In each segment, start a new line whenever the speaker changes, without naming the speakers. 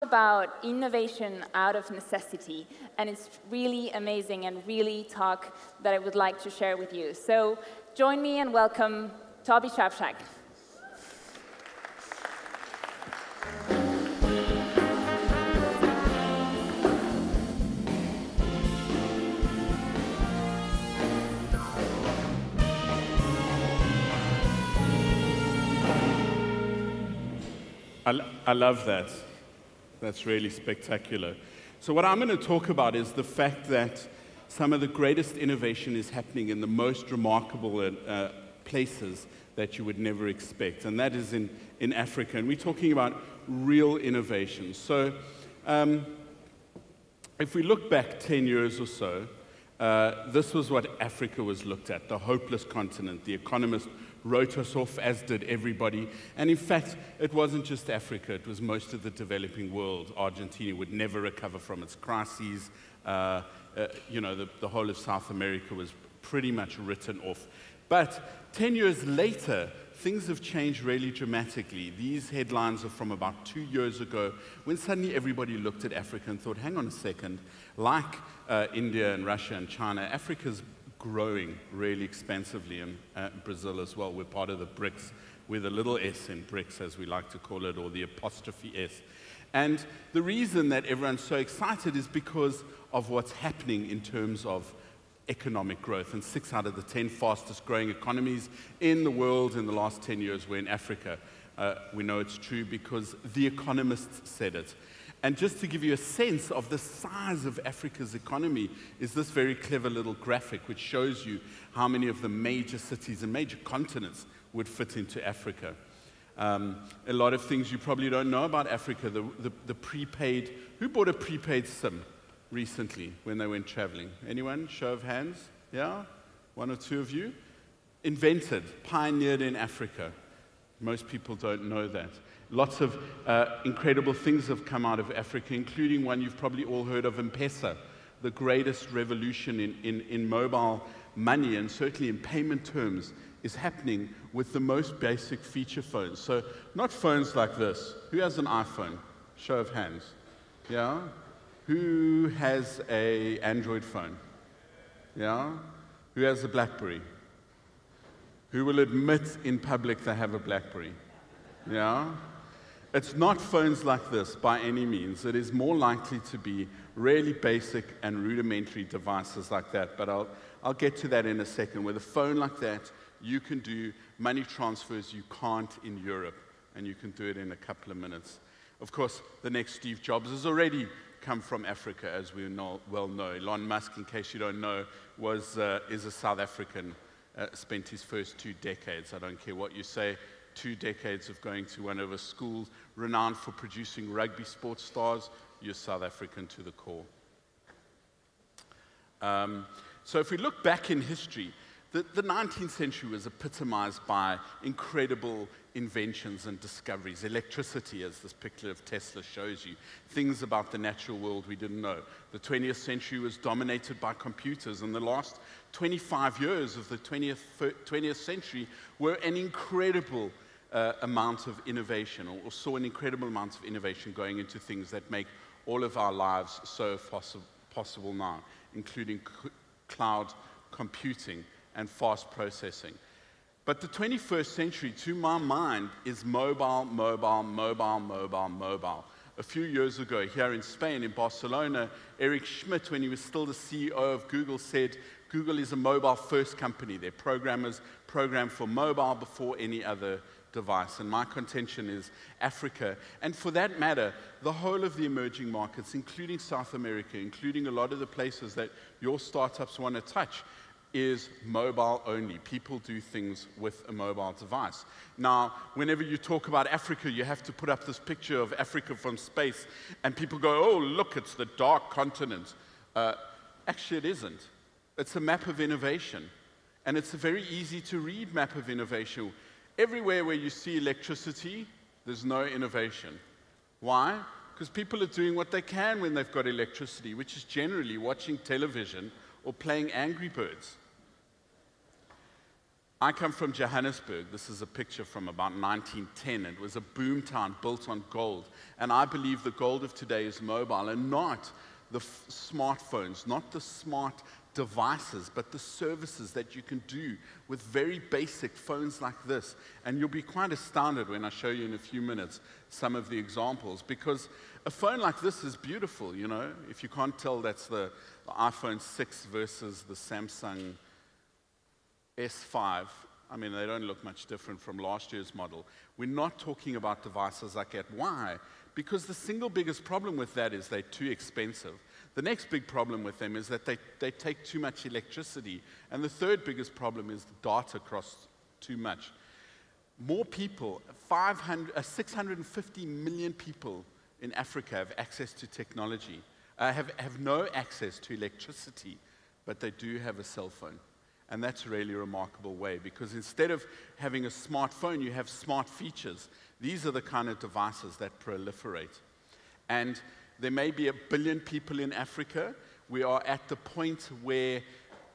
about innovation out of necessity, and it's really amazing and really talk that I would like to share with you. So join me and welcome Toby Shapshak.
I love that. That's really spectacular. So what I'm going to talk about is the fact that some of the greatest innovation is happening in the most remarkable places that you would never expect, and that is in Africa. And we're talking about real innovation. So if we look back 10 years or so, this was what Africa was looked at, the hopeless continent. The Economist wrote us off, as did everybody. And in fact, it wasn't just Africa, it was most of the developing world. Argentina would never recover from its crises. You know, the whole of South America was pretty much written off. But 10 years later, things have changed really dramatically. These headlines are from about 2 years ago, when suddenly everybody looked at Africa and thought, hang on a second, like India and Russia and China, Africa's growing really expansively, in Brazil as well. We're part of the BRICS, with a little s in BRICS, as we like to call it, or the apostrophe S. And the reason that everyone's so excited is because of what's happening in terms of economic growth. And 6 out of the 10 fastest growing economies in the world in the last 10 years were in Africa. We know it's true because The Economist said it. And just to give you a sense of the size of Africa's economy is this very clever little graphic which shows you how many of the major cities and major continents would fit into Africa. A lot of things you probably don't know about Africa. The prepaid, who bought a prepaid SIM recently when they went traveling? Anyone? Show of hands? Yeah? 1 or 2 of you? Invented, pioneered in Africa. Most people don't know that. Lots of incredible things have come out of Africa, including one you've probably all heard of, M-Pesa, the greatest revolution in mobile money, and certainly in payment terms, is happening with the most basic feature phones. So not phones like this. Who has an iPhone? Show of hands. Yeah? Who has an Android phone? Yeah? Who has a BlackBerry? Who will admit in public they have a BlackBerry? Yeah? It's not phones like this by any means. It is more likely to be really basic and rudimentary devices like that, but I'll get to that in a second. With a phone like that, you can do money transfers you can't in Europe, and you can do it in a couple of minutes. Of course, the next Steve Jobs has already come from Africa, as we well know. Elon Musk, in case you don't know, is a South African, spent his first 2 decades, I don't care what you say, 2 decades of going to one of the schools renowned for producing rugby sports stars. You're South African to the core. So if we look back in history, the 19th century was epitomized by incredible inventions and discoveries. Electricity, as this picture of Tesla shows you. Things about the natural world we didn't know. The 20th century was dominated by computers, and the last 25 years of the 20th century were an incredible amount of innovation, or saw an incredible amount of innovation going into things that make all of our lives so possible now, including cloud computing and fast processing. But the 21st century, to my mind, is mobile, mobile, mobile, mobile, mobile. A few years ago, here in Spain, in Barcelona, Eric Schmidt, when he was still the CEO of Google, said Google is a mobile-first company. Their programmers program for mobile before any other device. And my contention is Africa, and for that matter, the whole of the emerging markets, including South America, including a lot of the places that your startups want to touch, is mobile only. People do things with a mobile device. Now, whenever you talk about Africa, you have to put up this picture of Africa from space, and people go, oh, look, it's the dark continent. Actually, it isn't. It's a map of innovation, and it's a very easy to read map of innovation. Everywhere where you see electricity, there's no innovation. Why? Because people are doing what they can when they've got electricity, which is generally watching television or playing Angry Birds. I come from Johannesburg. This is a picture from about 1910. It was a boom town built on gold. And I believe the gold of today is mobile and not the smartphones, not the smart devices, but the services that you can do with very basic phones like this. And you'll be quite astounded when I show you in a few minutes some of the examples, because a phone like this is beautiful, you know. If you can't tell, that's the iPhone 6 versus the Samsung S5. I mean, they don't look much different from last year's model. We're not talking about devices like that. Why? Because the single biggest problem with that is they're too expensive. The next big problem with them is that they take too much electricity. And the third biggest problem is the data costs too much. More people, 650 million people in Africa have access to technology, have no access to electricity, but they do have a cell phone. And that's a really remarkable way, because instead of having a smartphone, you have smart features. These are the kind of devices that proliferate. And there may be 1 billion people in Africa. We are at the point where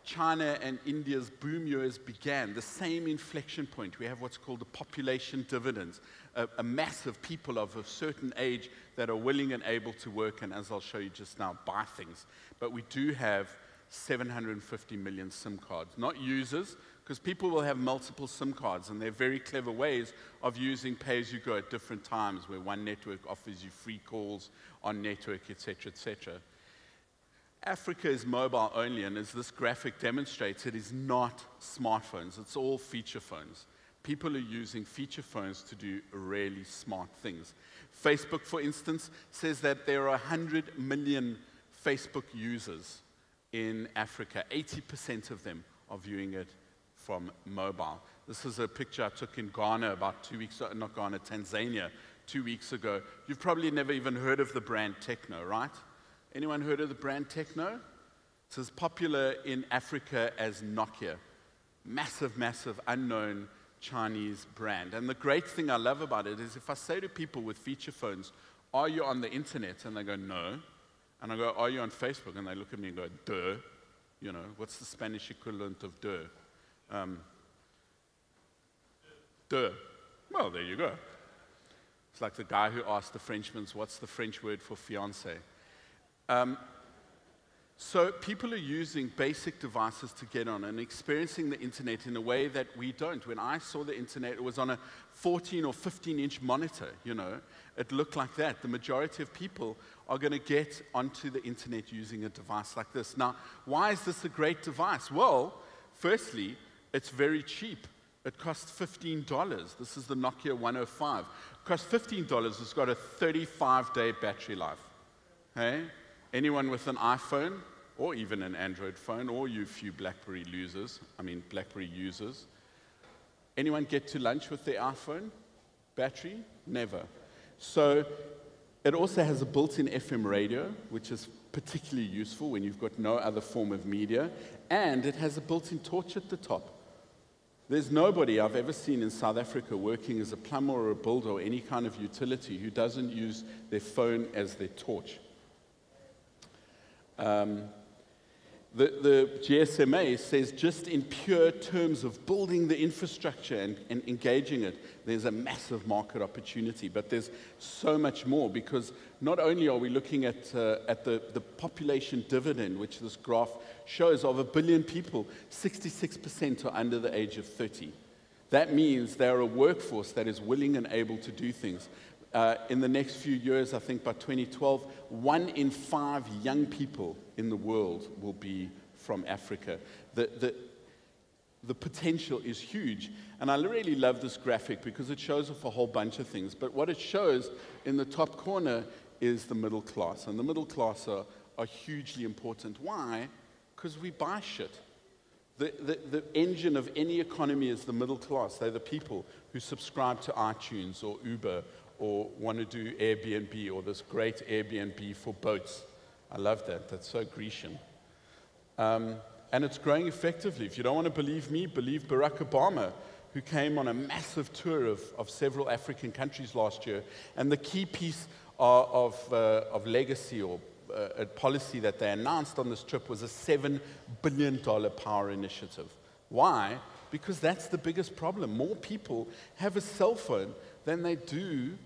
China and India's boom years began, the same inflection point. We have what's called a population dividend, a mass of people of a certain age that are willing and able to work, and as I'll show you just now, buy things. But we do have 750 million SIM cards, not users, because people will have multiple SIM cards, and there are very clever ways of using pay-as-you-go at different times, where one network offers you free calls on network, etc., etc. Africa is mobile only, and as this graphic demonstrates, it is not smartphones. It's all feature phones. People are using feature phones to do really smart things. Facebook, for instance, says that there are 100 million Facebook users in Africa. 80% of them are viewing it from mobile. This is a picture I took in Ghana about 2 weeks ago, not Ghana, Tanzania, 2 weeks ago. You've probably never even heard of the brand Techno, right? Anyone heard of the brand Techno? It's as popular in Africa as Nokia. Massive, massive, unknown Chinese brand. And the great thing I love about it is if I say to people with feature phones, are you on the internet? And they go, no. And I go, are you on Facebook? And they look at me and go, duh. You know, what's the Spanish equivalent of duh? Duh. Well, there you go. It's like the guy who asked the Frenchman, what's the French word for fiancé? So people are using basic devices to get on and experiencing the internet in a way that we don't. When I saw the internet, it was on a 14 or 15-inch monitor, you know. It looked like that. The majority of people are going to get onto the internet using a device like this. Now, why is this a great device? Well, firstly, it's very cheap. It costs $15. This is the Nokia 105. It costs $15. It's got a 35-day battery life. Hey? Anyone with an iPhone, or even an Android phone, or you few BlackBerry users, anyone get to lunch with their iPhone? Battery? Never. So it also has a built-in FM radio, which is particularly useful when you've got no other form of media, and it has a built-in torch at the top. There's nobody I've ever seen in South Africa working as a plumber or a builder or any kind of utility who doesn't use their phone as their torch. The GSMA says just in pure terms of building the infrastructure and engaging it, there's a massive market opportunity. But there's so much more, because not only are we looking at the population dividend, which this graph shows, of 1 billion people, 66% are under the age of 30. That means they're a workforce that is willing and able to do things. In the next few years, I think by 2012, 1 in 5 young people in the world will be from Africa. The potential is huge. And I really love this graphic because it shows off a whole bunch of things. But what it shows in the top corner is the middle class. And the middle class are hugely important. Why? Because we buy shit. The engine of any economy is the middle class. They're the people who subscribe to iTunes or Uber, or want to do Airbnb, or this great Airbnb for boats. I love that. That's so Grecian. And it's growing effectively. If you don't want to believe me, believe Barack Obama, who came on a massive tour of several African countries last year. And the key piece of legacy or a policy that they announced on this trip was a $7 billion power initiative. Why? because that's the biggest problem. More people have a cell phone than they do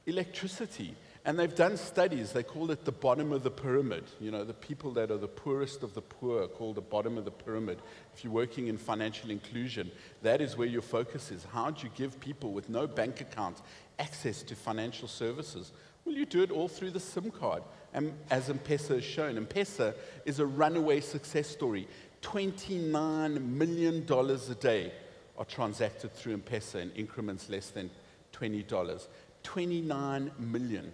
electricity. And they've done studies, they call it the bottom of the pyramid. You know, the people that are the poorest of the poor are called the bottom of the pyramid. If you're working in financial inclusion, that is where your focus is. How do you give people with no bank account access to financial services? Well, you do it all through the SIM card, and as M-Pesa has shown. M-Pesa is a runaway success story. $29 million a day are transacted through M-Pesa in increments less than $20. 29 million.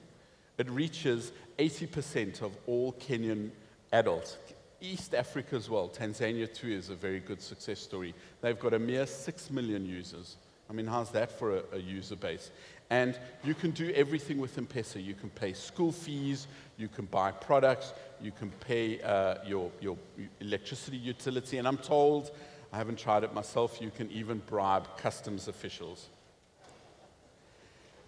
It reaches 80% of all Kenyan adults. East Africa as well, Tanzania too is a very good success story. They've got a mere 6 million users. I mean, how's that for a user base? And you can do everything with M-Pesa. You can pay school fees, you can buy products, you can pay your electricity utility, and I'm told, I haven't tried it myself, you can even bribe customs officials.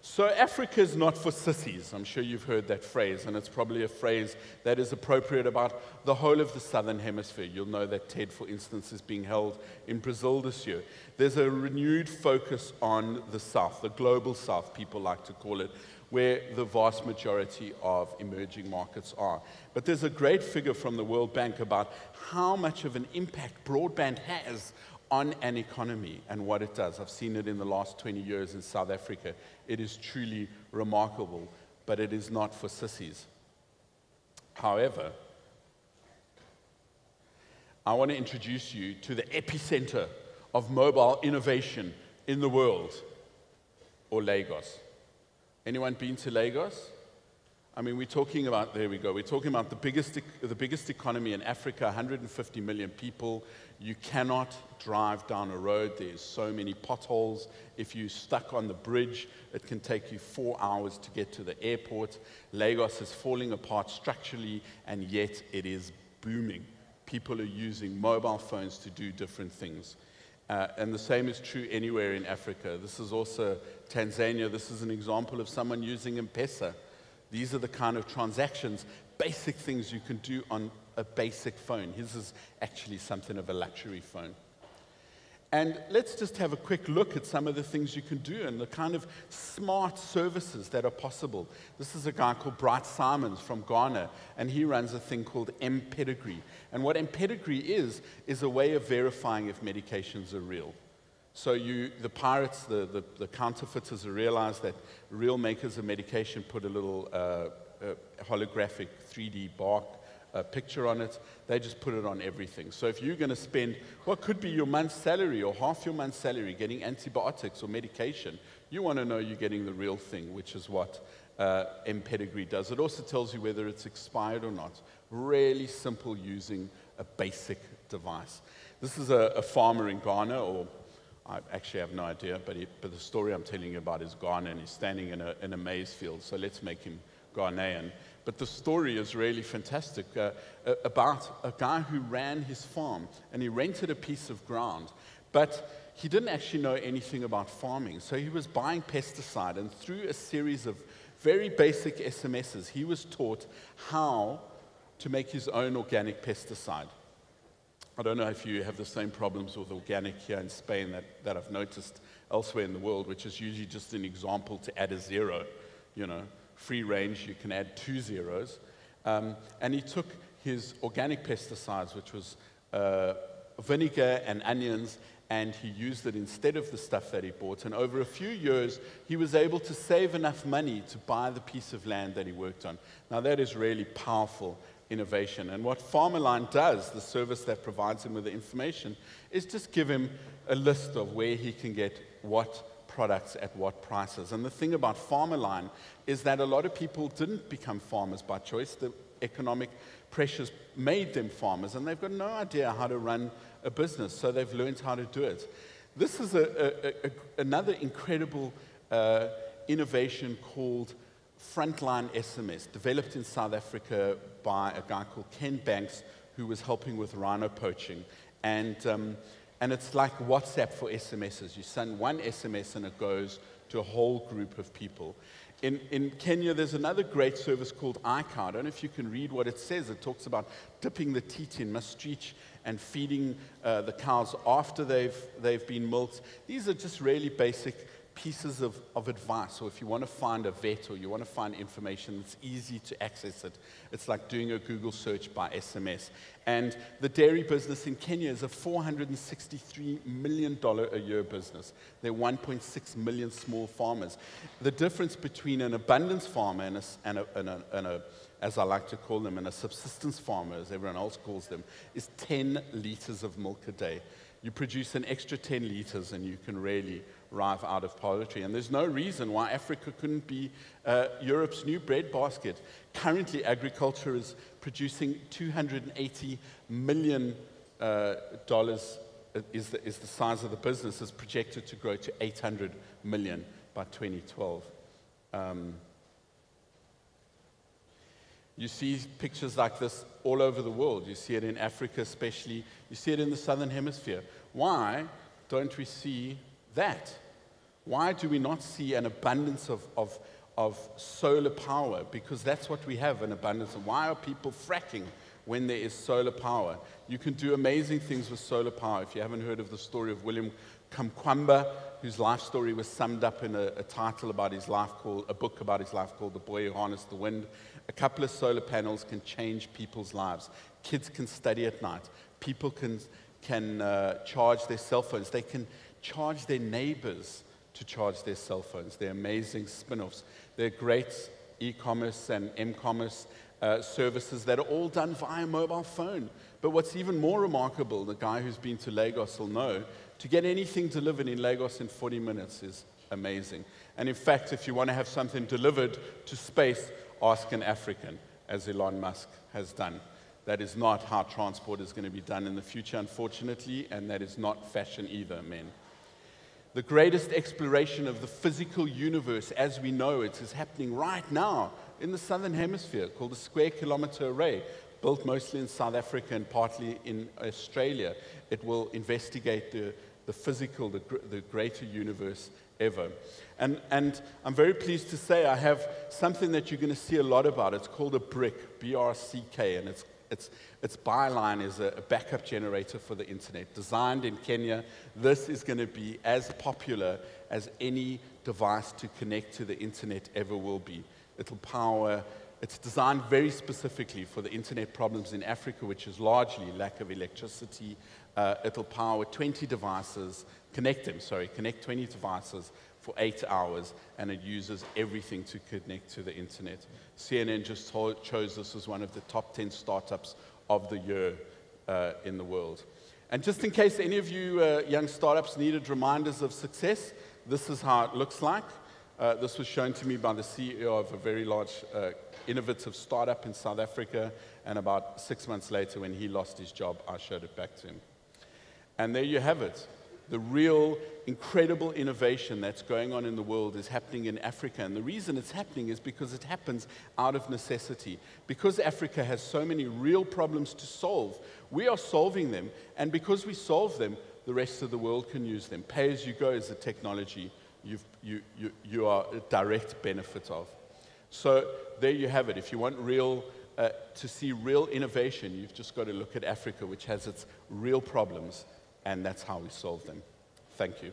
So Africa is not for sissies. I'm sure you've heard that phrase, and it's probably a phrase that is appropriate about the whole of the Southern Hemisphere. You'll know that TED, for instance, is being held in Brazil this year. There's a renewed focus on the South, the global South, people like to call it, where the vast majority of emerging markets are. But there's a great figure from the World Bank about how much of an impact broadband has on an economy and what it does. I've seen it in the last 20 years in South Africa. It is truly remarkable, but it is not for sissies. However, I want to introduce you to the epicenter of mobile innovation in the world, or Lagos. Anyone been to Lagos? I mean, we're talking about, there we go, we're talking about the biggest economy in Africa, 150 million people. You cannot drive down a road. There's so many potholes. If you're stuck on the bridge, it can take you 4 hours to get to the airport. Lagos is falling apart structurally, and yet it is booming. People are using mobile phones to do different things. And the same is true anywhere in Africa. This is also Tanzania. This is an example of someone using M-Pesa. These are the kind of transactions, basic things you can do on a basic phone. His is actually something of a luxury phone. And let's just have a quick look at some of the things you can do and the kind of smart services that are possible. This is a guy called Bright Simons from Ghana, and he runs a thing called M-Pedigree. And what M-Pedigree is a way of verifying if medications are real. So the pirates, the counterfeiters realize that real makers of medication put a little holographic 3D bark picture on it. They just put it on everything. So if you're going to spend what could be your month's salary or half your month's salary getting antibiotics or medication, you want to know you're getting the real thing, which is what M-Pedigree does. It also tells you whether it's expired or not. Really simple using a basic device. This is a farmer in Ghana, or I actually have no idea, but the story I'm telling you about is Ghana, and he's standing in a maize field, so let's make him Ghanaian. But the story is really fantastic about a guy who ran his farm, and he rented a piece of ground, but he didn't actually know anything about farming, so he was buying pesticide, and through a series of very basic SMSs, he was taught how to make his own organic pesticide. I don't know if you have the same problems with organic here in Spain that I've noticed elsewhere in the world, which is usually just an example to add a zero. You know, free range, you can add 2 zeros. And he took his organic pesticides, which was vinegar and onions, and he used it instead of the stuff that he bought. And over a few years, he was able to save enough money to buy the piece of land that he worked on. Now, that is really powerful innovation. And what Farmerline does, the service that provides him with the information, is just give him a list of where he can get what products at what prices. And the thing about Farmerline is that a lot of people didn't become farmers by choice. The economic pressures made them farmers, and they've got no idea how to run a business, so they've learned how to do it. This is another incredible innovation called Frontline SMS, developed in South Africa by a guy called Ken Banks, who was helping with rhino poaching. And it's like WhatsApp for SMSs. You send one SMS and it goes to a whole group of people. In Kenya, there's another great service called iCow. I don't know if you can read what it says. It talks about dipping the teat in maastricht and feeding the cows after they've been milked. These are just really basic pieces of advice. So if you want to find a vet or you want to find information, it's easy to access it. It's like doing a Google search by SMS. And the dairy business in Kenya is a $463 million a year business. There are 1.6 million small farmers. The difference between an abundance farmer and a as I like to call them, and a subsistence farmer, as everyone else calls them, is 10 liters of milk a day. You produce an extra 10 liters and you can really rive out of poverty. And there's no reason why Africa couldn't be Europe's new breadbasket. Currently, agriculture is producing $280 million is the size of the business. Is projected to grow to 800 million by 2012. You see pictures like this all over the world. You see it in Africa especially. You see it in the Southern Hemisphere. Why don't we see that? Why do we not see an abundance of solar power? Because that's what we have, an abundance. And why are people fracking when there is solar power? You can do amazing things with solar power. If you haven't heard of the story of William Kamkwamba, whose life story was summed up in a title about his life called, a book about his life called The Boy Who Harnessed the Wind. A couple of solar panels can change people's lives. Kids can study at night. People can charge their cell phones. They can charge their neighbors to charge their cell phones. They're amazing spin-offs. They're great e-commerce and m-commerce services that are all done via mobile phone. But what's even more remarkable, the guy who's been to Lagos will know, to get anything delivered in Lagos in 40 minutes is amazing. And in fact, if you want to have something delivered to space, ask an African, as Elon Musk has done. That is not how transport is going to be done in the future, unfortunately, and that is not fashion either, men. The greatest exploration of the physical universe as we know it is happening right now in the Southern Hemisphere, called the Square Kilometre Array, built mostly in South Africa and partly in Australia. It will investigate the physical, the greater universe ever. And I'm very pleased to say I have something that you're going to see a lot about. It's called a BRIC, B-R-C-K, and its byline is a backup generator for the internet. Designed in Kenya, this is going to be as popular as any device to connect to the internet ever will be. It's designed very specifically for the internet problems in Africa, which is largely lack of electricity. It'll power 20 devices, connect 20 devices for 8 hours, and it uses everything to connect to the internet. CNN just chose this as one of the top 10 startups of the year in the world. And just in case any of you young startups needed reminders of success, this is how it looks like. This was shown to me by the CEO of a very large innovative startup in South Africa, and about 6 months later, when he lost his job, I showed it back to him. And there you have it. The real incredible innovation that's going on in the world is happening in Africa. And the reason it's happening is because it happens out of necessity. Because Africa has so many real problems to solve, we are solving them. And because we solve them, the rest of the world can use them. Pay-as-you-go is a technology you are a direct benefit of. So there you have it. If you want to see real innovation, you've just got to look at Africa, which has its real problems, and that's how we solve them. Thank you.